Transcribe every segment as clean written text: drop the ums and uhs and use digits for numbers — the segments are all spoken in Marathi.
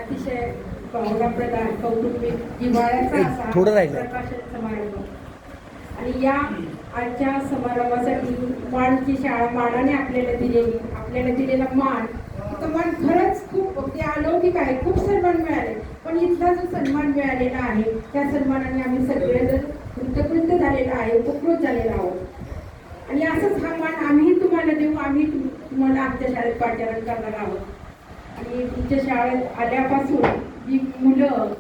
अतिशय भावनाप्रधान कौटुंबिक जिव्हाळ्याचा असा प्रकाशन समारंभ. आणि या आजच्या समारंभासाठी माणची शाळा मानाने आपल्याला दिलेला मान, तो मान खरंच खूप अगदी अलौकिक आहे. खूप सन्मान मिळाले, पण इथला जो सन्मान मिळालेला आहे त्या सन्मानाने आम्ही सगळेजण कृतकृत्य झालेला आहे, उपकृत झालेला आहोत. आणि असंच हा मान आम्ही तुम्हाला देऊ. आम्ही तुम्हाला आमच्या शाळेत पाचारण करणार आहोत. आणि तुमच्या शाळेत आल्यापासून जी मुलं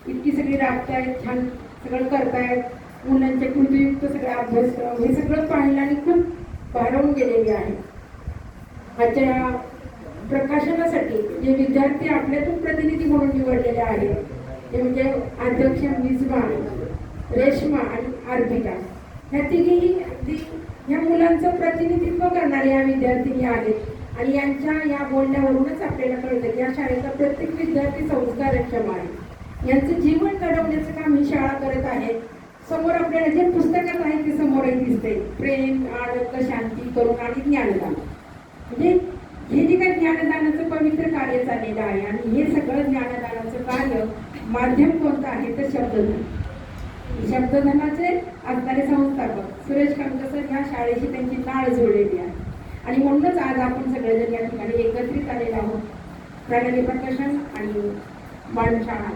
इतकी सगळी राबतायत, छान सगळं करतायत, मुलांचे कृतीयुक्त सगळे अभ्यासक्रम, हे सगळं पाहिलं आणि खूप भारावून गेलेली आहे. आजच्या या प्रकाशनासाठी जे विद्यार्थी आपल्यातून प्रतिनिधी म्हणून निवडलेले आहेत ते म्हणजे अध्यक्ष मिसबा, रेश्मा आणि अर्पिता, ह्या तिघेही अगदी ह्या मुलांचं प्रतिनिधित्व करणारे या विद्यार्थिनी आहेत. आणि यांच्या या बोलण्यावरूनच आपल्याला कळतं की या शाळेचा प्रत्येक विद्यार्थी संस्कारक्षम आहे. यांचं जीवन घडवण्याचं काम ही शाळा करत आहे. समोर आपल्याला जे पुस्तकात आहे ते समोरही दिसते, प्रेम, आनंद, शांती, करुणा आणि ज्ञानदान. म्हणजे हे जे काही ज्ञानदानाचं पवित्र कार्य चाललेलं आहे आणि हे सगळं ज्ञानदानाचं कार्य माध्यम कोणतं आहे तर शब्दधन. शब्दधनाचे असणारे संस्थापक सुरेश कंकसर ह्या शाळेशी त्यांची नाळ जोडलेली आहे. आणि म्हणूनच आज आपण सगळेजण या ठिकाणी एकत्रित आलेलो आहोत. प्रणाली प्रकाशन आणि बालशाळा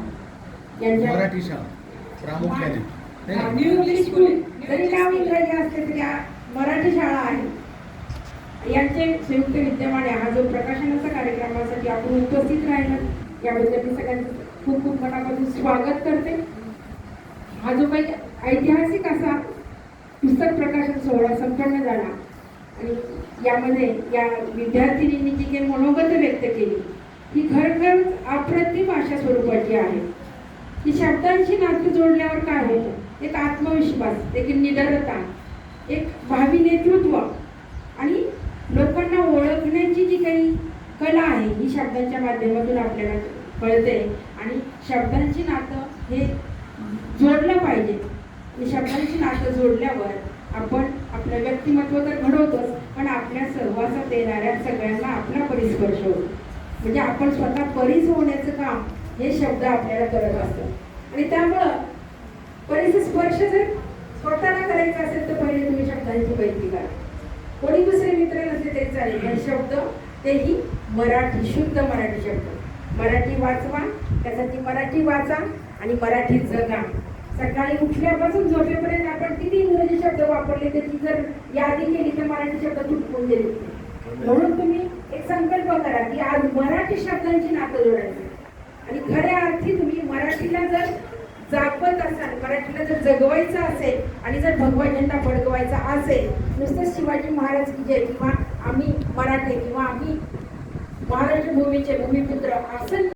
यांच्या मराठी शाळा प्रामुख्याने इंग्लिश स्कूल, जरी नाव इंग्रजी असले तरी मराठी शाळा आहे. यांचे संयुक्त विद्यमाने हा जो प्रकाशनाचा कार्यक्रमासाठी आपण उपस्थित राहिलो याबद्दल मी सगळ्यांचं खूप खूप मनापासून स्वागत करते. हा जो काही ऐतिहासिक असा पुस्तक प्रकाशन सोहळा संपन्न झाला आणि यामध्ये या विद्यार्थिनींनी जी काही मनोगत व्यक्त केली ही खरोखर अप्रतिम अशा स्वरूपाची आहे. की शब्दांशी नातं जोडल्यावर काय होतं, एक आत्मविश्वास, एक निडरता, एक भावी नेतृत्व आणि लोकांना ओळखण्याची जी काही कला आहे ही शब्दांच्या माध्यमातून आपल्याला कळते. आणि शब्दांची नातं हे जोडलं पाहिजे. आणि शब्दांची नातं जोडल्यावर आपण आपलं व्यक्तिमत्व तर घडवतोच, पण आपल्या सहवासात येणाऱ्या सगळ्यांना आपला परिस्पर्श होतो. म्हणजे आपण स्वतः परिस होण्याचं काम हे शब्द आपल्याला करत असतात. आणि त्यामुळं परिस्पर्श जर स्वतःला करायचा असेल तर पहिले तुम्ही शब्दांची मैत्री करा. कोणी दुसरे मित्र नसले तरी चालेल, पण शब्द तेही मराठी, शुद्ध मराठी शब्द. मराठी वाचवा, त्यासाठी मराठी वाचा आणि मराठी जगा. सकाळी उठल्यापासून झोपेपर्यंत आपण किती इंग्रजी शब्द वापरले त्याची जर यादी केली तर मराठी शब्द तुटून गेले. म्हणून तुम्ही एक संकल्प करा की आज मराठी शब्दांची नातं जोडायची. आणि खऱ्या अर्थी तुम्ही मराठीला जर जागवत असाल, मराठीला जर जगवायचं असेल आणि जर भगवा झेंडा फडकवायचा असेल, नुसतं शिवाजी महाराज की जय किंवा आम्ही मराठे किंवा आम्ही महाराष्ट्र भूमीचे भूमिपुत्र असं